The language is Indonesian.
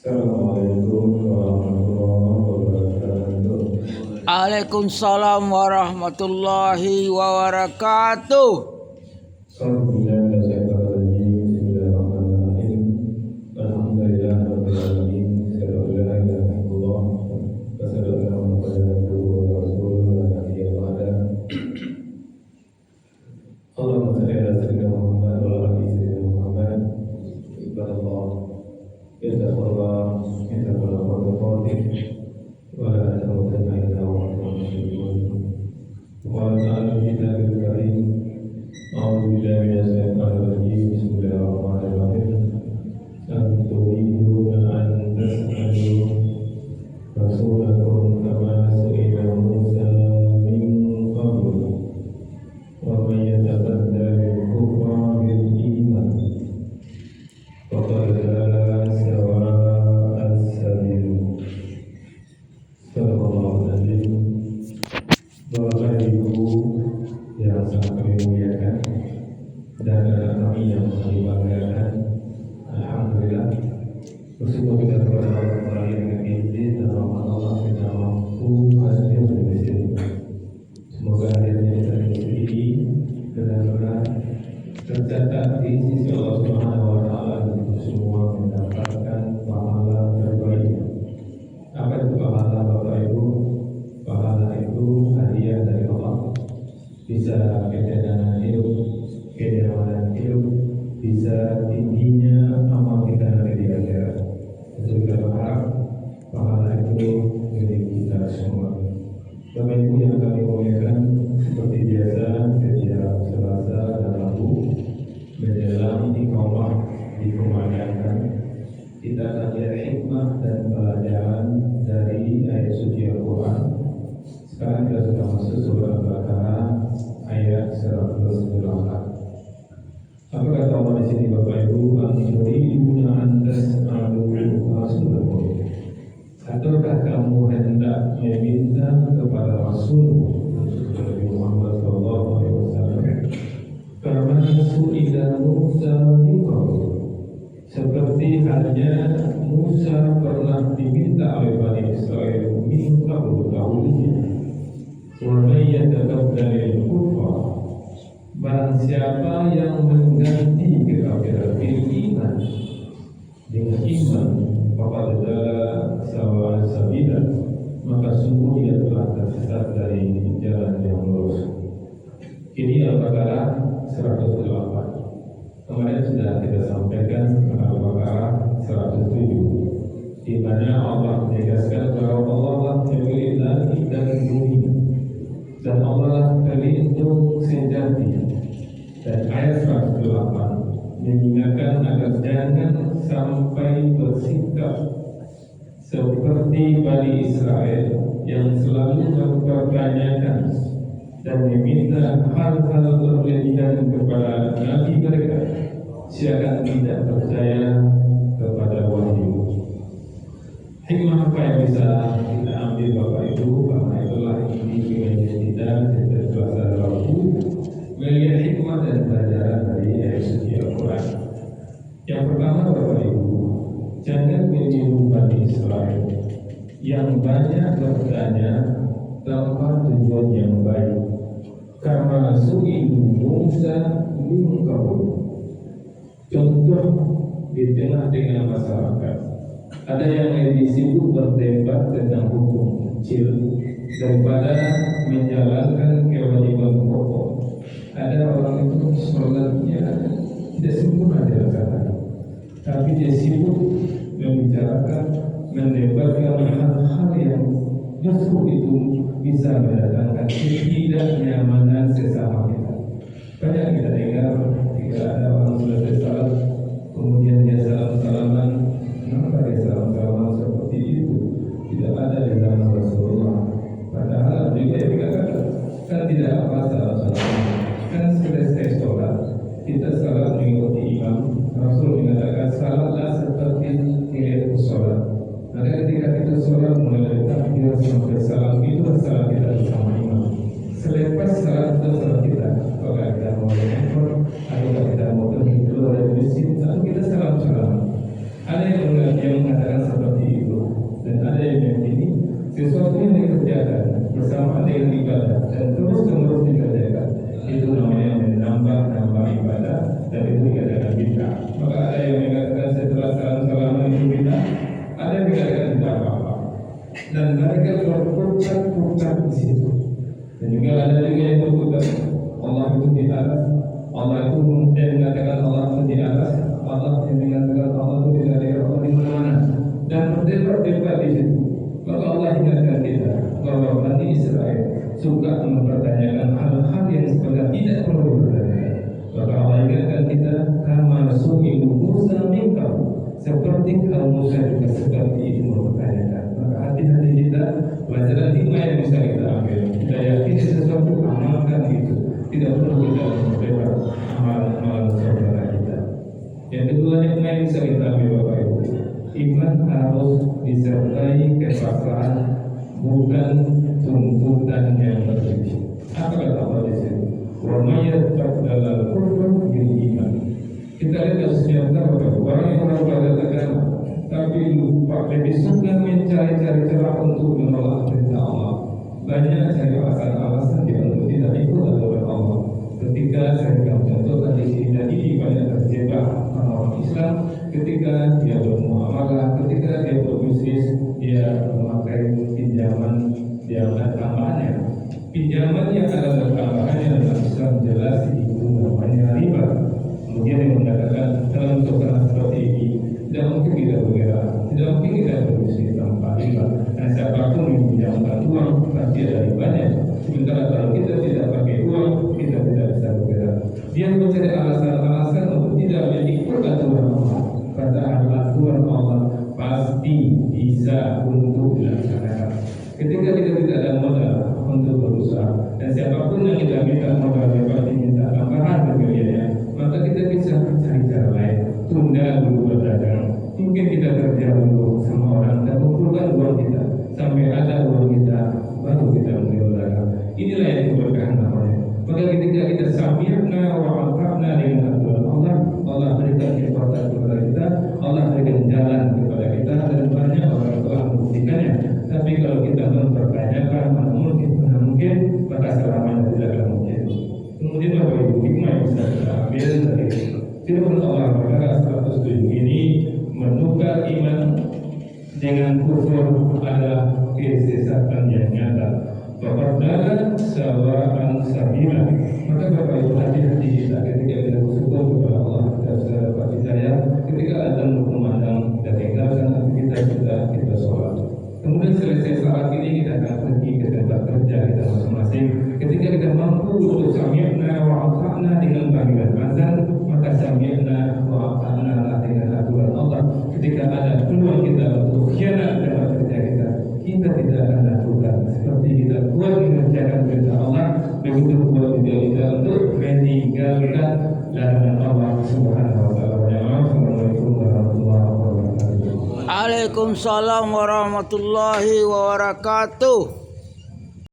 Assalamualaikum warahmatullahi wabarakatuh. Waalaikumsalam warahmatullahi wabarakatuh. Bismillahirrahmanirrahim. Alhamdulillahirabbil alamin. Asyhadu an la ilaha illallah wa asyhadu anna Muhammadan abduhu wa rasuluhu la nabiyya ba'da. Allahumma shalli ala sayyidina Muhammad wa ala ali sayyidina Muhammad. Ibadallah. Ittaqullah wa la tamutunna illa wa antum muslimun. Wa ta'ala fi kitabil karim. A'udzu billahi minasy syaithanir rajim. Bismillahirrahmanirrahim. Turiduna an tas'alu rasulakum kama su'ila Musa min qabl. Wa man yatabaddal al-kufra bil iman faqad dalla sawa'as sabil. Sallallahu alaihi Bapak Ibu yang sangat kami muliakan dan kami yang kami banggakan, alhamdulillah bersyukur kita kepada Allah Taala yang izin dan rahmat Allah kita mampu hadir di sini. Semoga hadirnya kita di sini benar-benar tercatat di sisi Allah Subhanahu wa Ta'ala dan semua mendapatkan pahala terbaik. Apa itu pahala Bapak Ibu? Pahala itu hadiah dari Allah. Bisa ketenangan hidup, kenyamanan hidup, bisa tingginya amal kita nanti di akhirat. Itu kita berharap pahala itu milik kita semua. Bapak Ibu yang kami muliakan, seperti biasa setiap Selasa dan Rabu menjelang iqamah dikumandangkan, kita akan lihat hikmah dan pelajaran dari ayat suci Al-Quran. Sekarang kita sudah masuk surah Al-Baqarah ayat 128. Apa kata Allah di sini Bapak Ibu? Turiduna an tas'alu rasulakum. Ataukah kamu hendak meminta kepada Rasul Nabi Muhammad SAW karena su'ila Musa min qabl, seperti halnya Musa pernah diminta oleh Bani Israel min qabl dahulunya. Wa may yataqabbal kufra, barang siapa yang mengganti kekafiran bil iman dengan iman, faqad dalla sawa sabila, maka sungguh dia telah tersesat dari jalan yang lurus. Ini Al-Baqarah 108. Kemarin sudah kita sampaikan Al-Baqarah 107, di mana Allah menegaskan bahwa Allah lah pelindung dan bumi, dan Allah lah pelindung sejati. Dan ayat 108 mengingatkan agar jangan sampai bersikap seperti Bani Israel yang selalu mempertanyakan dan meminta hal-hal berlebihan kepada Nabi mereka, siakan tidak percaya kepada wahyu. Hikmah apa yang bisa kita ambil Bapak Ibu? Karena itulah ini pengajian kita setiap Selasa Rabu, melihat hikmah dan pelajaran dari ayat suci Al-Quran. Yang pertama Bapak Ibu, jangan meniru Bani Israel yang banyak bertanya tanpa tujuan yang baik. Karena su'ilu Musa min qabl. Contoh di tengah-tengah masyarakat, ada yang lebih sibuk berdebat tentang hukum kecil daripada menjalankan kewajiban pokok. Ada orang itu sholatnya tidak sempurna dilaksanakan, tapi dia sibuk membicarakan, mendebatkan hal-hal yang justru itu bisa mendatangkan ketidaknyamanan sesama kita. Banyak kita dengar jika ada orang selesai salat, kemudian dia salam-salaman. Kenapa dia salam-salaman seperti itu? Tidak ada di zaman Rasulullah. Padahal juga dia dikatakan, kan tidak apa salam-salaman. Kan selesai sholat, kita salat mengikuti imam. Rasul mengatakan salatlah seperti nilai sholat. Maka ketika kita sholat mulai dari takbir sampai salam, itu salat kita bersama imam. Selepas salat itu salat kita. Kalau kita mau handphone, atau kita mau pergi keluar dari masjid, lalu kita salam-salaman. Ada yang mengatakan bersama dengan ibadah dan terus-menerus dikerjakan, itu namanya menambah ibadah, dan itu dikatakan bid'ah. Maka ada yang mengatakan setelah salam-salaman itu bid'ah, ada yang mengatakan tidak apa-apa, dan mereka berputar-putar di situ. Dan juga ada juga yang berputar Allah itu di atas, Allah itu yang mengatakan Allah itu di atas, Allah yang mengatakan Allah itu tidak ada, Allah di mana-mana, dan berdebat di situ. Maka Allah ingatkan kita bahwa Bani Israel suka mempertanyakan hal-hal yang sebenarnya tidak perlu dipertanyakan. Maka Allah ingatkan kita, kama su'ilu Musa minka, seperti kaum Musa juga seperti itu mempertanyakan. Maka hati-hati kita, pelajaran 5 yang bisa kita ambil. Kita yakini sesuatu, amalkan itu. Tidak perlu kita berdebat amalan saudara kita. Yang kedua, yang bisa kita ambil Bapak Ibu, iman harus disertai kepasrahan, bukan tuntutan yang berlebih. Apa kata Allah di sini? Wa may yattaqillal kufra bil iman. Kita lihat kasusnya orang yang beragama agama tapi lupa, lebih suka mencari-cari celah untuk menolak perintah Allah. Banyak cari alasan dia untuk tidak ikut aturan Allah. Ketika saya contohkan di sini, dan ini banyak terjebak orang Islam. Ketika dia bermuamalah, ketika dia berbisnis, dia memakai pinjaman tambahannya. Pinjaman yang ada tambahannya dalam Islam jelas itu namanya riba. Kemudian yang mengatakan dalam suasana seperti ini tidak mungkin kita bergerak, tidak mungkin kita berbisnis tanpa riba. Dan siapapun yang pinjamkan uang pasti ada ribanya. Sementara kalau kita tidak pakai uang, kita tidak bisa bergerak. Dia mencari alasan-alasan untuk tidak mengikut aturan Allah. Padahal aturan Allah pasti bisa untuk dilaksanakan. Ketika kita tidak ada modal untuk berusaha, dan siapapun yang kita minta modal, dia pasti minta tambahan biayanya, maka kita bisa cari cara lain. Tunda dulu berdagang, mungkin kita kerja dulu sama orang dan kumpulkan uang kita sampai ada uang kita, baru kita mulai berdagang. Inilah yang keberkahan namanya. Maka ketika kita sami'na wa ata'na dengan aturan Allah, Allah berikan kekuatan kepada kita, Allah berikan jalan kepada kita, dan banyak orang telah membuktikannya. Tapi kalau kita mempertanyakan mana mungkin, maka selamanya tidak akan mungkin. Kemudian Bapak Ibu, hikmah yang bisa kita ambil dari firman Allah pada 107 ini, menukar iman dengan kufur adalah kesesatan yang nyata. Faqadana sawa'an sabila. Maka Bapak Ibu, hati-hati kita ketika kita bersyukur kepada Allah atas dapat saya, ketika azan berkumandang dan tinggalkan aktivitas kita sholat. Kemudian selesai salat ini kita akan pergi ke tempat kerja kita masing-masing. Ketika kita mampu untuk sami'na wa ata'na dengan panggilan azan, maka sami'na wa ata'na dengan aturan Allah. Ketika ada peluang kita untuk khianat dalam kerja kita tidak akan lakukan. Seperti kita kuat mengerjakan perintah Allah, begitu kuat juga kita untuk meninggalkan larangan Allah Subhanahu wa taala. Assalamualaikum warahmatullahi wabarakatuh. Waalaikumsalam warahmatullahi wabarakatuh.